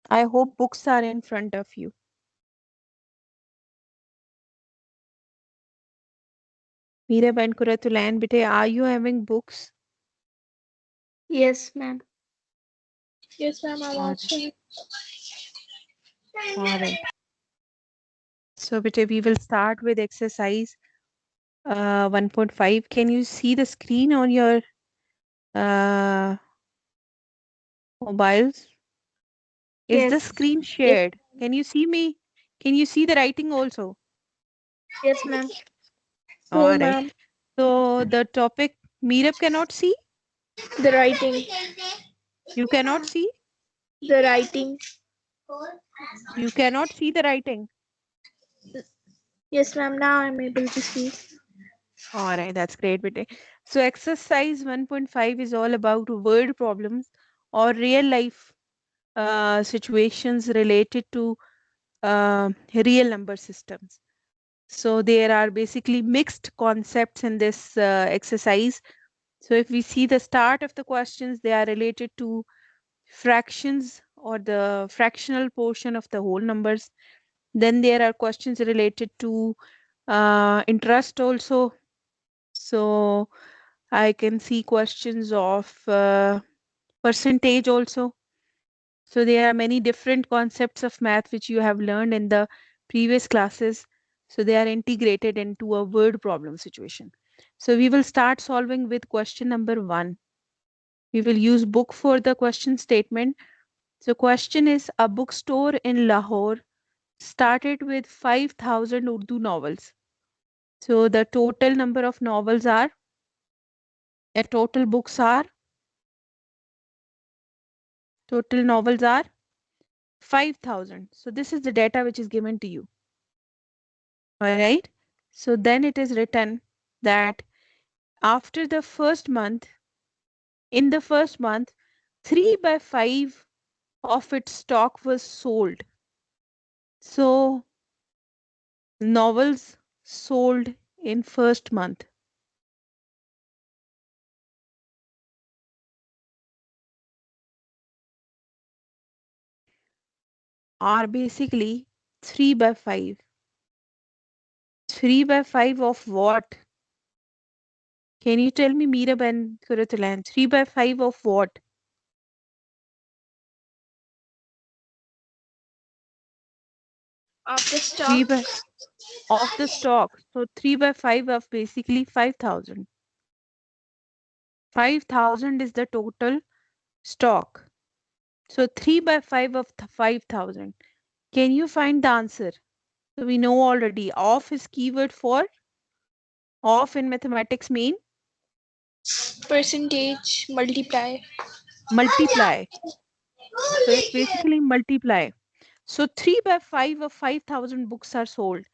I hope books are in front of you. Meera and Kuratulan, bete, are you having books? Yes, ma'am. Yes, ma'am, I'm All also. all right. So, bete, we will start with exercise 1.5. Can you see the screen on your uh, mobiles? Is the Yes. screen Yes. shared? Can you see me? Can you see the writing also? Yes, ma'am. No, All right. ma'am. So, the topic Meerup cannot see? The writing. You cannot see? The writing. You cannot see the writing. Yes, ma'am. Now I'm able to see. All right, that's great, Bete. So, exercise 1.5 is all about word problems or real life situations related to real number systems. So, there are basically mixed concepts in this exercise. So, if we see the start of the questions, they are related to fractions or the fractional portion of the whole numbers. Then there are questions related to interest also. So I can see questions of percentage also. So there are many different concepts of math which you have learned in the previous classes. So they are integrated into a word problem situation. So we will start solving with question number 1. We will use book for the question statement. So question is, a bookstore in Lahore started with 5,000 Urdu novels. So the total number of novels are, total books are, total novels are 5,000. So this is the data which is given to you. All right. So then it is written that after the first month, in the first month, 3 by 5 of its stock was sold. So novels sold in first month are basically 3 by 5. 3 by 5 of what? Can you tell me, Meera and Kuratalan? 3 by 5 of what? Of the stock. 3 by of the stock. So 3 by 5 of basically 5,000. 5,000 is the total stock. So 3 by 5 of 5,000. Can you find the answer? So we know already of is keyword for of in mathematics mean Percentage multiply. multiply. So it's basically multiply. So 3 by 5 of 5,000 books are sold.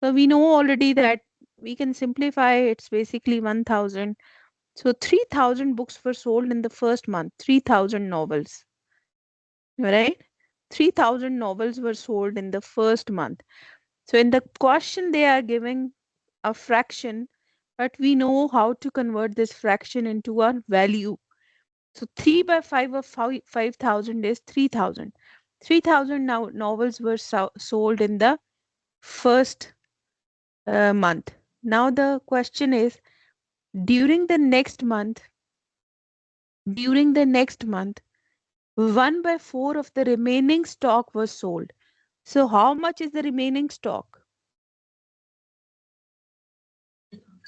So we know already that we can simplify it's basically 1,000. So 3,000 books were sold in the first month, 3,000 novels, right? 3,000 novels were sold in the first month. So in the question, they are giving a fraction, but we know how to convert this fraction into a value. So 3 by 5 of 5,000 is 3,000. 3,000 now novels were sold in the first month. Now the question is, during the next month, during the next month, 1 by 4 of the remaining stock was sold. So how much is the remaining stock?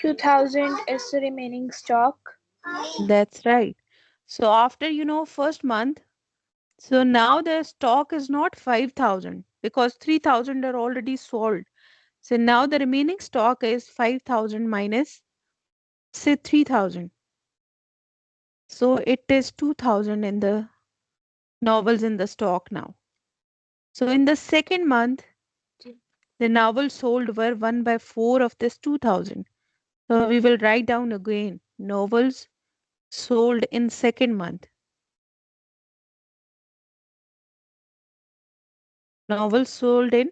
2,000 is the remaining stock. That's right. So after, first month, so now the stock is not 5,000 because 3,000 are already sold. So now the remaining stock is 5,000 minus, say, 3,000. So it is 2,000 in the novels in the stock now. So in the second month, the novels sold were 1 by 4 of this 2,000. So we will write down again novels sold in second month. Novels sold in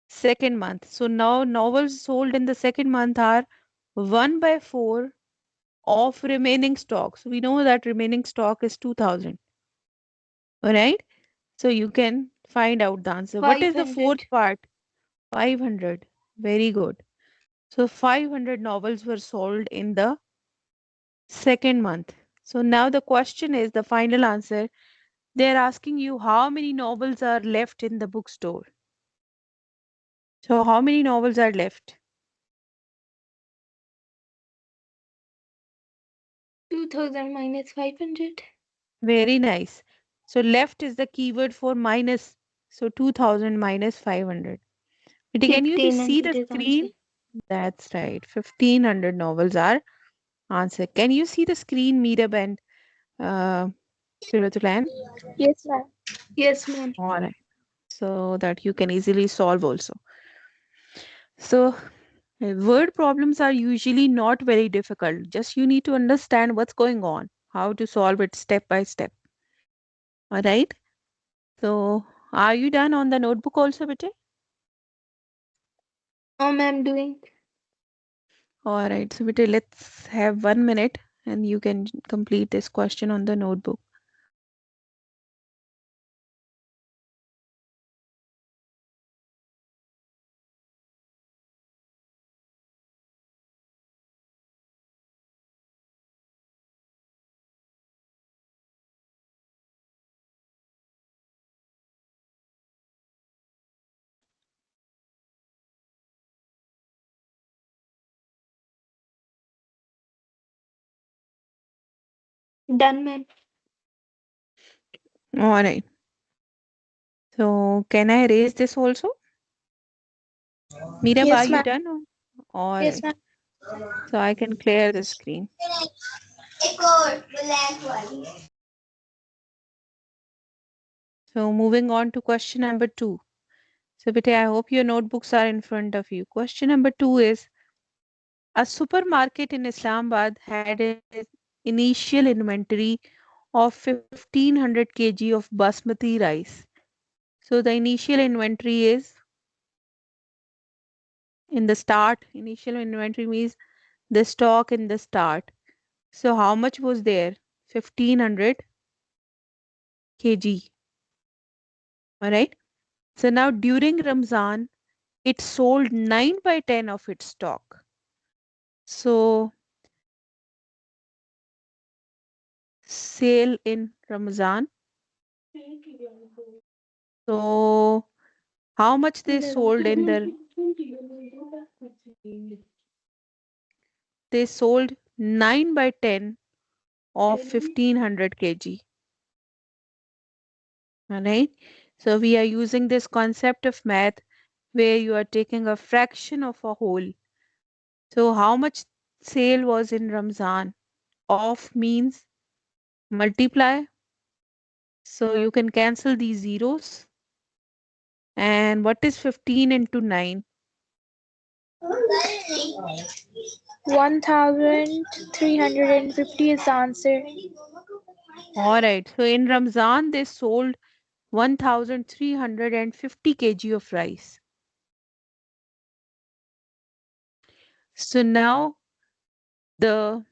second month. So now novels sold in the second month are 1 by 4 of remaining stock. So we know that remaining stock is 2,000. All right. So you can find out the answer. What is the fourth 500. part? 500. Very good. So 500 novels were sold in the second month. So now the question is the final answer. They're asking you how many novels are left in the bookstore. So how many novels are left? 2000 minus 500. Very nice. So left is the keyword for minus. So 2000 minus 500. Can you be see 1500 the is answer. screen? That's right. 1500 novels are answer. Can you see the screen, Meetup and uh, Suratulan? Yes, ma'am. Yes, ma'am. All right. So that you can easily solve also. So word problems are usually not very difficult. Just you need to understand what's going on, how to solve it step by step. All right. So are you done on the notebook also, Bete? Now, ma'am, doing. All right. So Bete, let's have 1 minute and you can complete this question on the notebook. Done, ma'am. All right. So can I erase this also? Meetup, are Yes, you ma'am. done? All Yes, right. ma'am. So I can clear the screen. So moving on to question number 2. So Bete, I hope your notebooks are in front of you. Question number 2 is a supermarket in Islamabad had an initial inventory of 1500 kg of basmati rice. So the initial inventory is in the start. Initial inventory means the stock in the start. So how much was there? 1500 kg. All right. So now during Ramzan, it sold 9 by 10 of its stock. So sale in Ramzan. So how much they sold in the they sold 9 by 10 of 1500 kg. All right. So we are using this concept of math where you are taking a fraction of a whole. So how much sale was in Ramzan? Of means multiply. So you can cancel these zeros. And what is 15 into 9? 1350 is the answer. All right. So in Ramzan, they sold 1350 kg of rice. So now the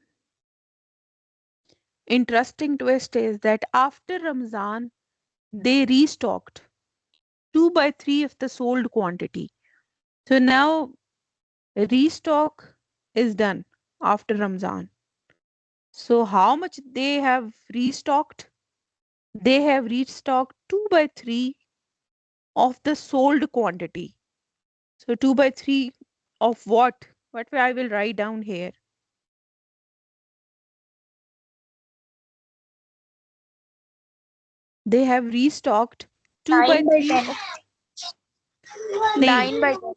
interesting twist is that after Ramzan, they restocked 2 by 3 of the sold quantity. So now restock is done after Ramzan. So how much they have restocked? They have restocked 2 by 3 of the sold quantity. So 2 by 3 of what? What I will write down here. They have restocked 2 by 9 by 3 10. of 9 नहीं by 10.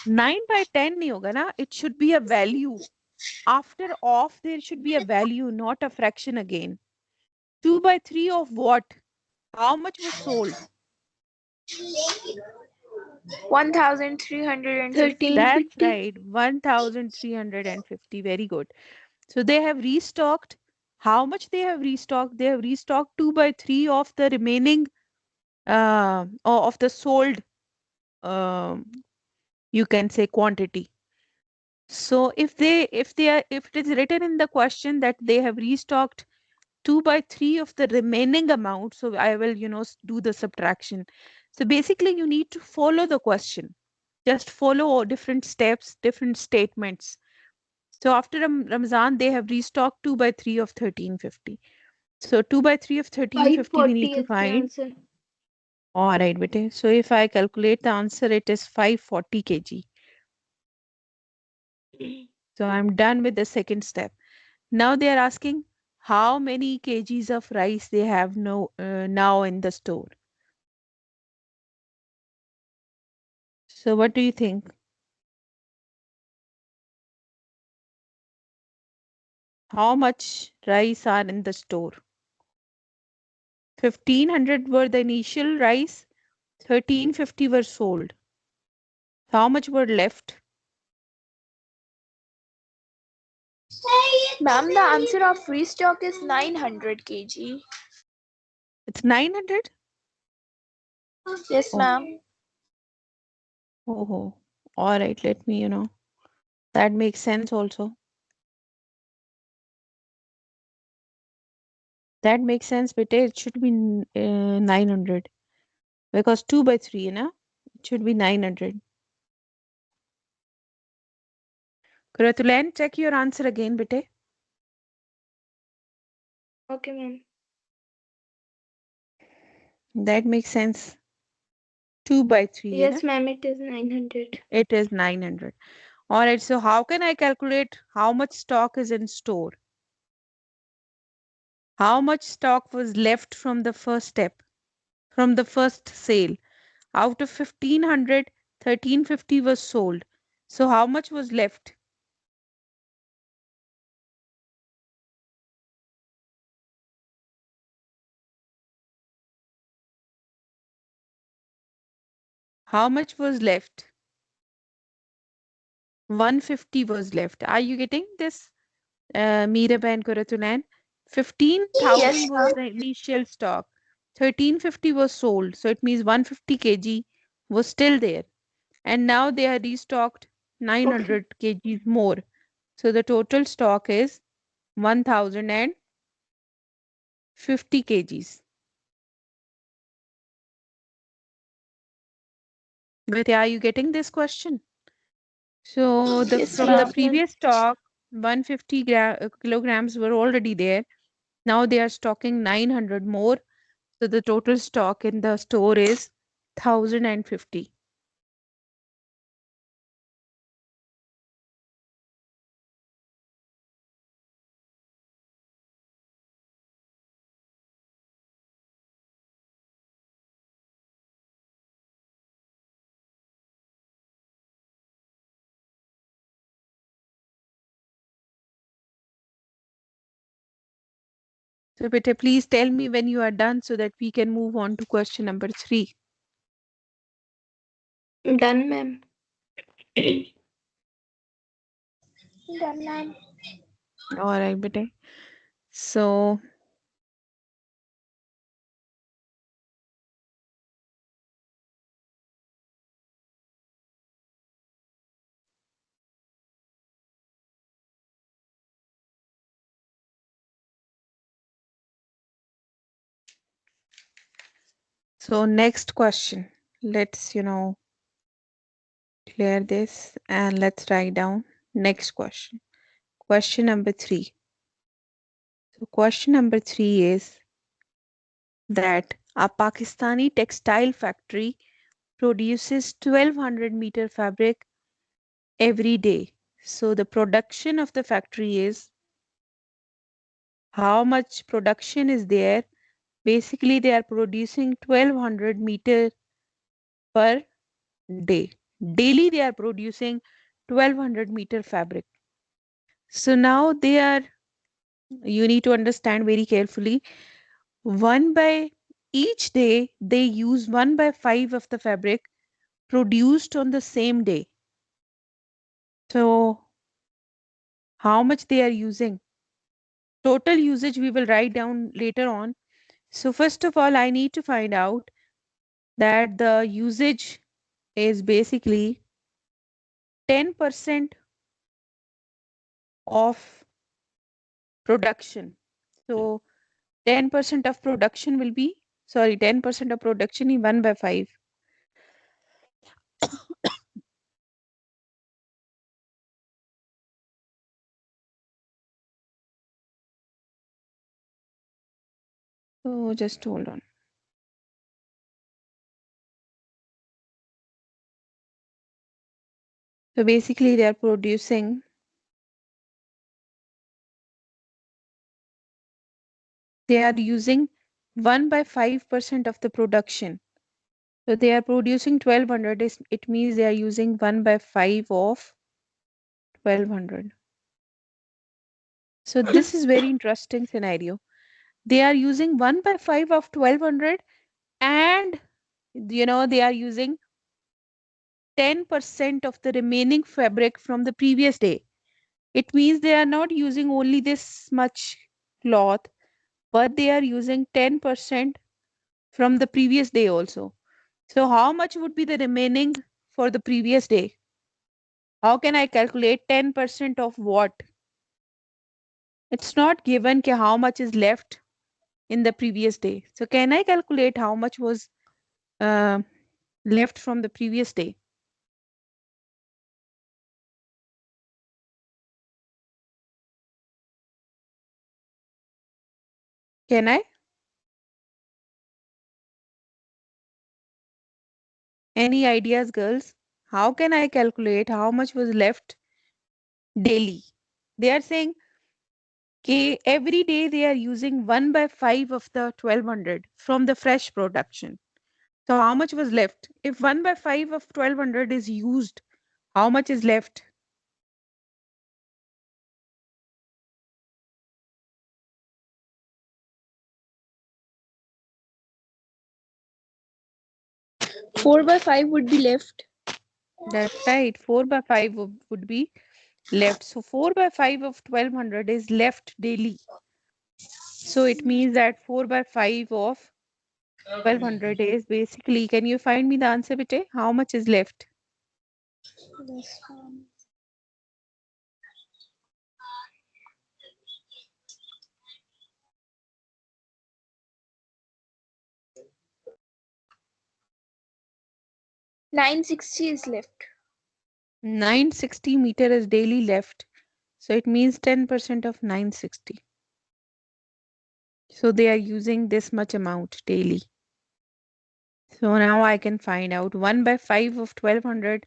9 by 10 नहीं होगा ना. It should be a value. After off there should be a value, not a fraction again. 2 by 3 of what? How much was sold? 1350. That's right, 1350. Very good. So they have restocked. How much they have restocked? They have restocked 2 by 3 of the remaining of the sold, um, you can say, quantity. So if they are if it is written in the question that they have restocked 2 by 3 of the remaining amount. So I will, do the subtraction. So basically, you need to follow the question. Just follow all different steps, different statements. So after Ramzan, they have restocked 2 by 3 of 1350. So 2 by 3 of 1350 we need 540 to is the find. answer. All right, bete. So if I calculate the answer, it is 540 kg. So I'm done with the second step. Now they are asking how many kgs of rice they have now in the store. So what do you think? How much rice are in the store? 1500 were the initial rice, 1350 were sold. How much were left? Ma'am, the answer of restock is 900 kg. It's 900? Yes, Oh, ma'am. oh, oh. All right, let me, that makes sense also. That makes sense, but it should be 900 because 2 by 3, it should be 900. Kuratulan, check your answer again, bete. Okay, ma'am. That makes sense. 2 by 3, Yes, ma'am, it is 900. It is 900. All right, so how can I calculate how much stock is in store? How much stock was left from the first step, from the first sale? Out of 1500, 1350 was sold. So how much was left? How much was left? 150 was left. Are you getting this, Meerab and Kuratulan? Yes, 15,000 was ma'am. the initial stock. 1350 was sold. So it means 150 kg was still there. And now they are restocked Okay. 900 kgs more. So the total stock is 1050 kgs. But are you getting this question? So the Yes, from the Yes, ma'am. ma'am. previous stock, 150 kilograms were already there. Now they are stocking 900 more. So the total stock in the store is 1050. So beta, please tell me when you are done so that we can move on to question number 3. Done, ma'am. Done, ma'am. All right, beta. So next question. Let's, clear this and let's write down next question. Question number 3. So question number 3 is that a Pakistani textile factory produces 1200 meter fabric every day. So the production of the factory is how much production is there. Basically, they are producing 1200 meter per day. Daily, they are producing 1200 meter fabric. So now you need to understand very carefully. One by each day, they use 1 by 5 of the fabric produced on the same day. So how much they are using? Total usage we will write down later on. So first of all, I need to find out that the usage is basically 10% of production. So 10% of production will be, sorry, 10% of production is 1 by 5. So just hold on. So basically they are producing, they are using 1 by 5% of the production. So they are producing 1200, it means they are using 1 by 5 of 1200. So this is very interesting scenario. They are using 1 by 5 of 1200, and they are using 10% of the remaining fabric from the previous day. It means they are not using only this much cloth, but they are using 10% from the previous day also. So how much would be the remaining for the previous day? How can I calculate 10% of what? It's not given कि how much is left in the previous day. So can I calculate how much was uh, left from the previous day? Can I? Any ideas, girls? How can I calculate how much was left daily? They are saying कि every day they are using 1 by 5 of the 1200 from the fresh production. So how much was left? If 1 by 5 of 1200 is used, how much is left? Four by five would be left. That's right. 4 by 5 would be left. So 4 by 5 of 1200 is left daily. So it means that 4 by 5 of 1200 is basically, can you find me the answer, Bite? How much is left? This one. 960 is left. 960 meter is daily left. So it means 10% of 960. So they are using this much amount daily. So now I can find out 1 by 5 of 1200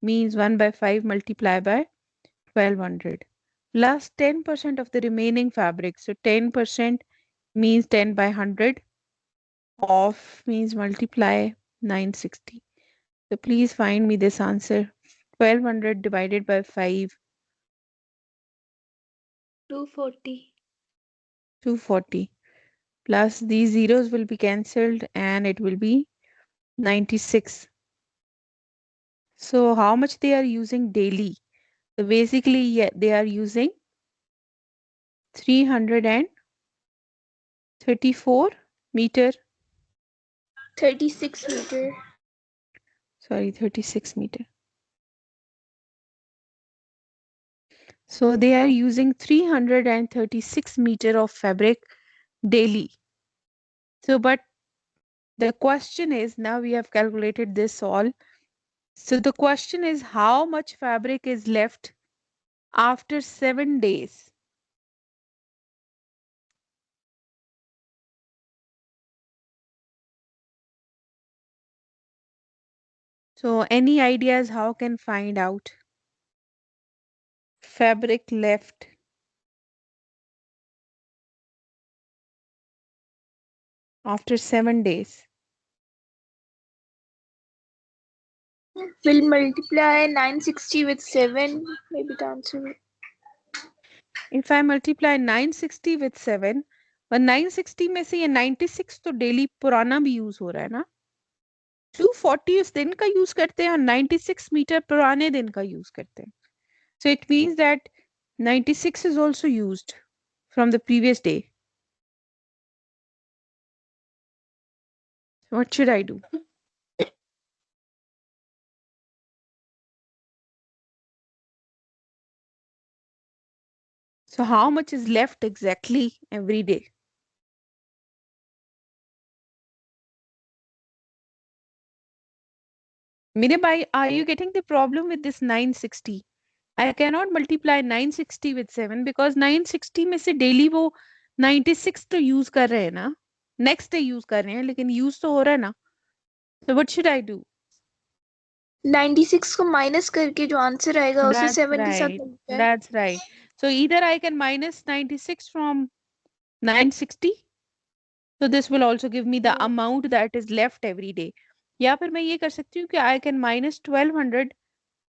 means 1 by 5 multiplied by 1200 plus 10% of the remaining fabric. So 10% means 10 by 100 of means multiply 960. So please find me this answer. 1200 divided by 5, 240. 240. Plus these zeros will be cancelled and it will be 96. So how much they are using daily? So basically, yeah, they are using 334 meter, 36 meter. sorry, 36 meter. So they are using 336 meter of fabric daily. So, but the question is, now we have calculated this all. So the question is how much fabric is left after 7 days? So any ideas how can find out fabric left after 7 days? We'll multiply 960 with 7. Maybe the answer. If I multiply 960 with 7, but 960 में से ये 96 तो daily पुराना भी use हो रहा है ना, 240 उस दिन का यूज करते हैं और 96 मीटर पुराने दिन का यूज करते हैं. So it means that 96 is also used from the previous day. What should I do? So how much is left exactly every day? मेरे भाई, are you getting the problem with this 960? I cannot multiply 960 with 7 because 960 में से daily वो 96 तो use कर रहे हैं ना, नेक्स्ट डे यूज कर रहे हैं, लेकिन यूज तो हो रहा है ना. So what should I do? 96 को माइनस करके जो आंसर आएगा उसे That's 7 के साथ right. Multiply. That's right. So either I can minus 96 from 960. So this will also give me the amount that is left every day. या फिर मैं ये कर सकती हूँ कि I can minus 1200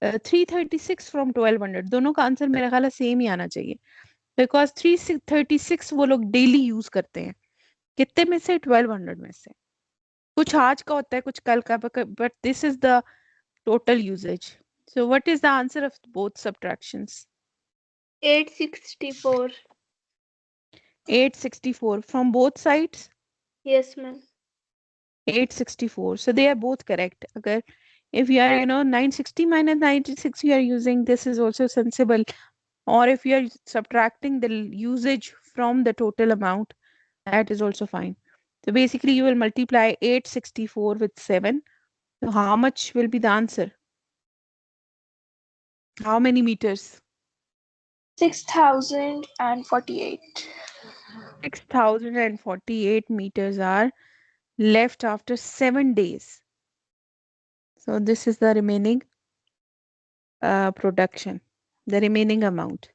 336 फ्रॉम 1200. दोनों का आंसर मेरा ख्याल सेम ही आना चाहिए, बिकॉज 336 वो लोग डेली यूज करते हैं. कितने में से? 1200 में से. कुछ आज का होता है, कुछ कल का, but this is the total usage. So what is the answer of both subtractions? 864. 864 from both sides. Yes, ma'am. 864. So they are both correct. Agar if you are 960 minus 96 you are using, this is also sensible. Or if you are subtracting the usage from the total amount, that is also fine. So basically you will multiply 864 with 7. So how much will be the answer? How many meters? 6048. 6048 meters are left after 7 days. So this is the remaining production, the remaining amount.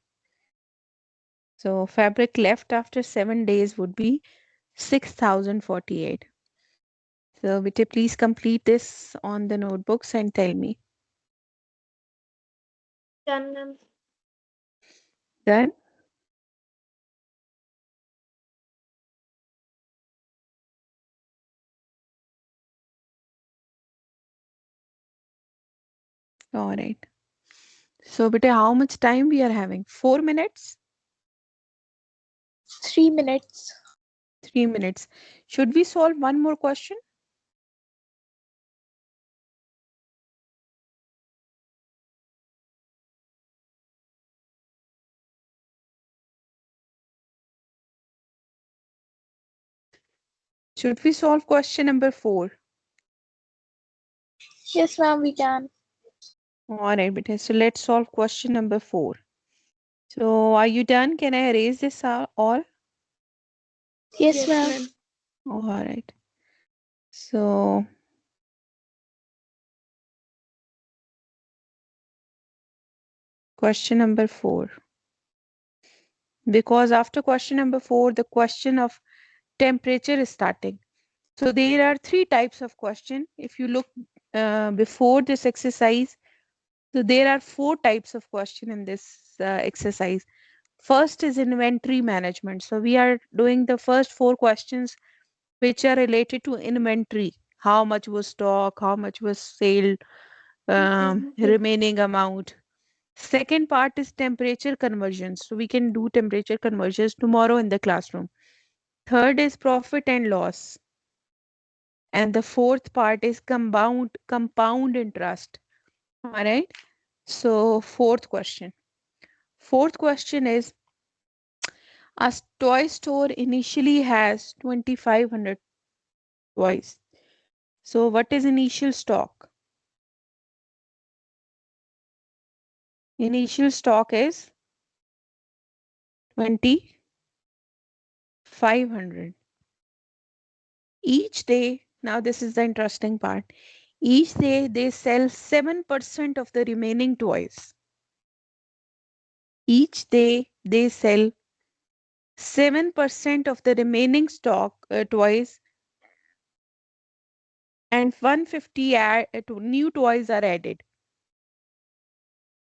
So fabric left after 7 days would be 6048. So Vijay, please complete this on the notebooks and tell me. Done, ma'am. Done? All right. So Vijay, how much time we are having? 4 minutes? 3 minutes. 3 minutes. Should we solve one more question? Should we solve question number 4? Yes, ma'am, we can. All right, Vijay. So let's solve question number 4. So are you done? Can I erase this all? Yes, ma'am. ma'am. All right. So question number 4. Because after question number 4, the question of temperature is starting. So there are 3 types of question. If you look before this exercise, so there are 4 types of question in this exercise. First is inventory management. So we are doing the first 4 questions which are related to inventory. How much was stock, how much was sale, remaining amount. Second part is temperature conversions. So we can do temperature conversions tomorrow in the classroom. Third is profit and loss. And the fourth part is compound interest. All right. So fourth question. Fourth question is, a toy store initially has 2500 toys. So what is initial stock? Initial stock is 2500. Each day, now this is the interesting part. Each day they sell 7% of the remaining toys. Each day they sell 7% of the remaining stock toys, and 150 new toys are added.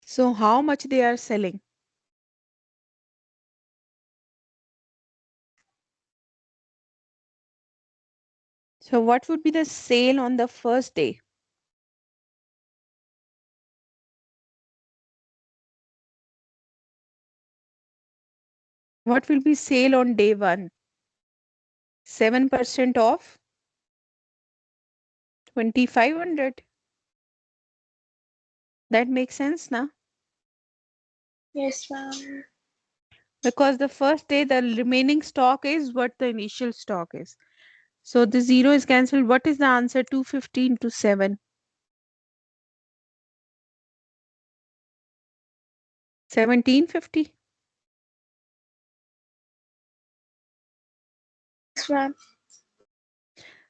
So how much they are selling? So what would be the sale on the first day? What will be sale on day 1? 7% off 2500. That makes sense now? Yes, ma'am. Because the first day the remaining stock is what the initial stock is. So the 0 is cancelled. What is the answer? 250 into 7. 1750. Yes, ma'am.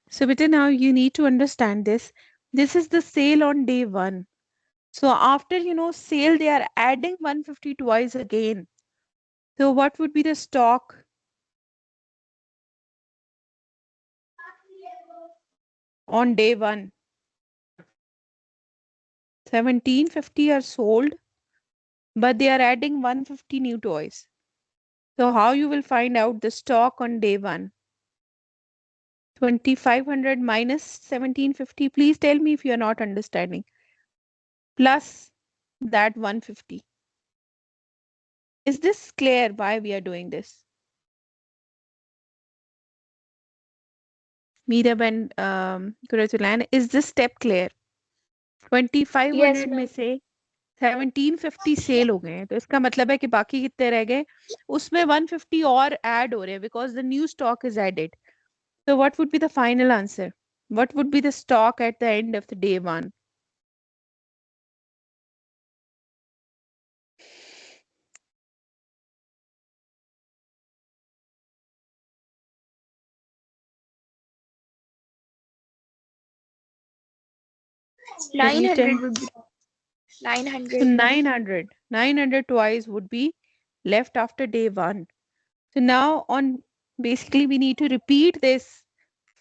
So, beta, now you need to understand this. This is the sale on day one. So, after sale, they are adding 150 twice again. So, what would be the stock on day one? 1750 are sold, but they are adding 150 new toys. So, how you will find out the stock on day one? 2500 minus 1750. Please tell me if you are not understanding. Plus that 150. Is this clear why we are doing this? Meerab and Kuratulan, is this step clear? Yes, 2500 में ma'am. से 1750 cell हो गए हैं, तो इसका मतलब है कि बाकी कितने रह गए, उसमें 150 और ऐड हो रहे हैं because the new stock is added. So what would be the final answer? What would be the stock at the end of the day one? Can you tell? 900 would be So 900. 900 twice would be left after day one. So now on, basically we need to repeat this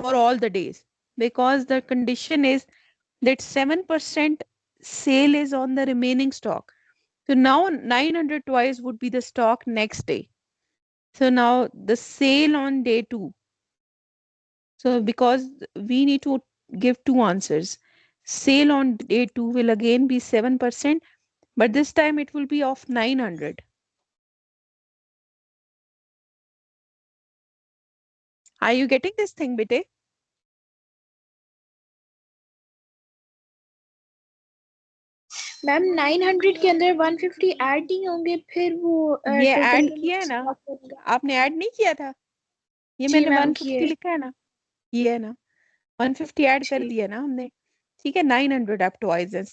for all the days because the condition is that 7% sale is on the remaining stock. So now 900 twice would be the stock next day. So now the sale on day two. So because we need to give two answers. Sale on day two will again be 7%, but this time it will be of 900. Are you getting this thing, bete? Ma'am 900 के अंदर 150 add नहीं होंगे, फिर वो ये total add किया है ना, स्टॉक बनेगा। आपने ऐड नहीं किया था, ये जी मैंने मैम 150 किए। लिखा है ना, ये है ना, 150 ऐड कर ठीक। दिया ना हमने. ठीक है, 900 आप टॉयज है,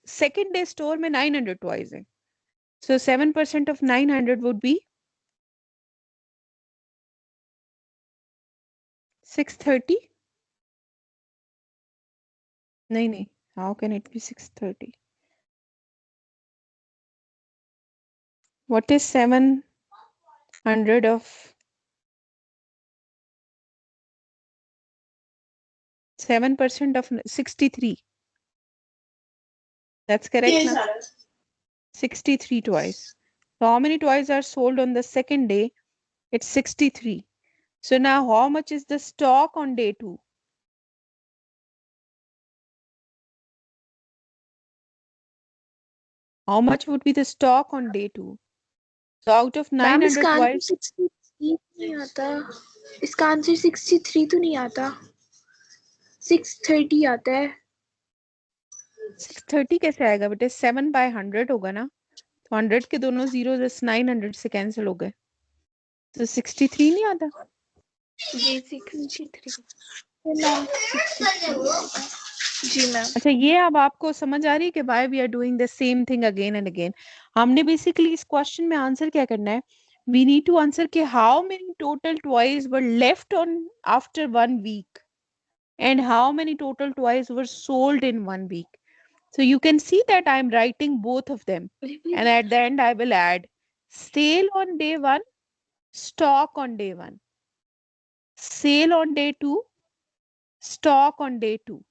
सेकेंड डे स्टोर में 900 टॉयज है. So 7% of 900 would be 630. नहीं नहीं, how can it be 630? What is 700 of 7% of 63? That's correct, Yes, na? 63 toys. So how many toys are sold on the second day? It's 63. So now how much is the stock on day two? How much would be the stock on day two? So out of ma'am इसका 900 answer toys, 63 नहीं आता, इसका answer 63 तो नहीं आता, 630 आता है। 630 कैसे आएगा बेटे? 7/100 होगा ना, तो 100 के दोनों जीरो 900 से कैंसिल हो गए, तो 63 नहीं आता. जी 63। मैम 63 आएगा। जी मैम। अच्छा, ये अब आपको समझ आ रही है कि why we are doing the same thing again and again. हमने बेसिकली इस क्वेश्चन में आंसर क्या करना है, वी नीड टू आंसर कि how many total toys were left on after 1 week and how many total toys were sold in 1 week. So you can see that I am writing both of them, and at the end I will add sale on day one, stock on day one, sale on day two, stock on day two.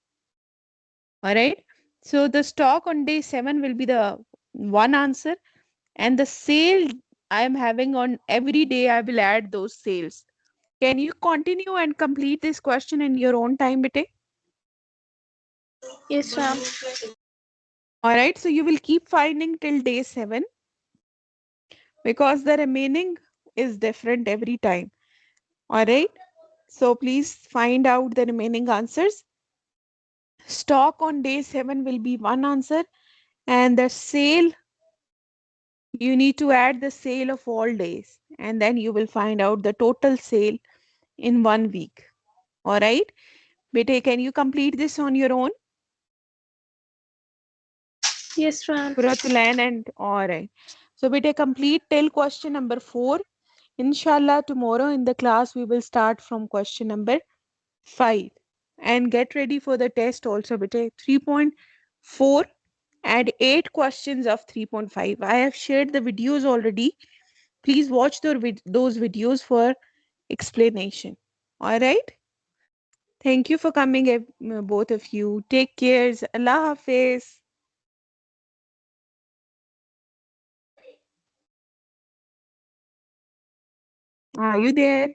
All right. So the stock on day seven will be the one answer, and the sale I am having on every day, I will add those sales. Can you continue and complete this question in your own time, bete? Yes ma'am. All right. So you will keep finding till day seven because the remaining is different every time. All right. So please find out the remaining answers. Stock on day seven will be one answer, and the sale, you need to add the sale of all days, and then you will find out the total sale in 1 week. All right. Bete, can you complete this on your own? Yes ma'am. Puratulan and all right. So we take complete till question number 4. Inshallah, tomorrow in the class we will start from question number 5. And get ready for the test also. We take 3.4 and 8 questions of 3.5. I have shared the videos already. Please watch those videos for explanation. All right. Thank you for coming, both of you. Take care. Allah Hafiz. Are you there?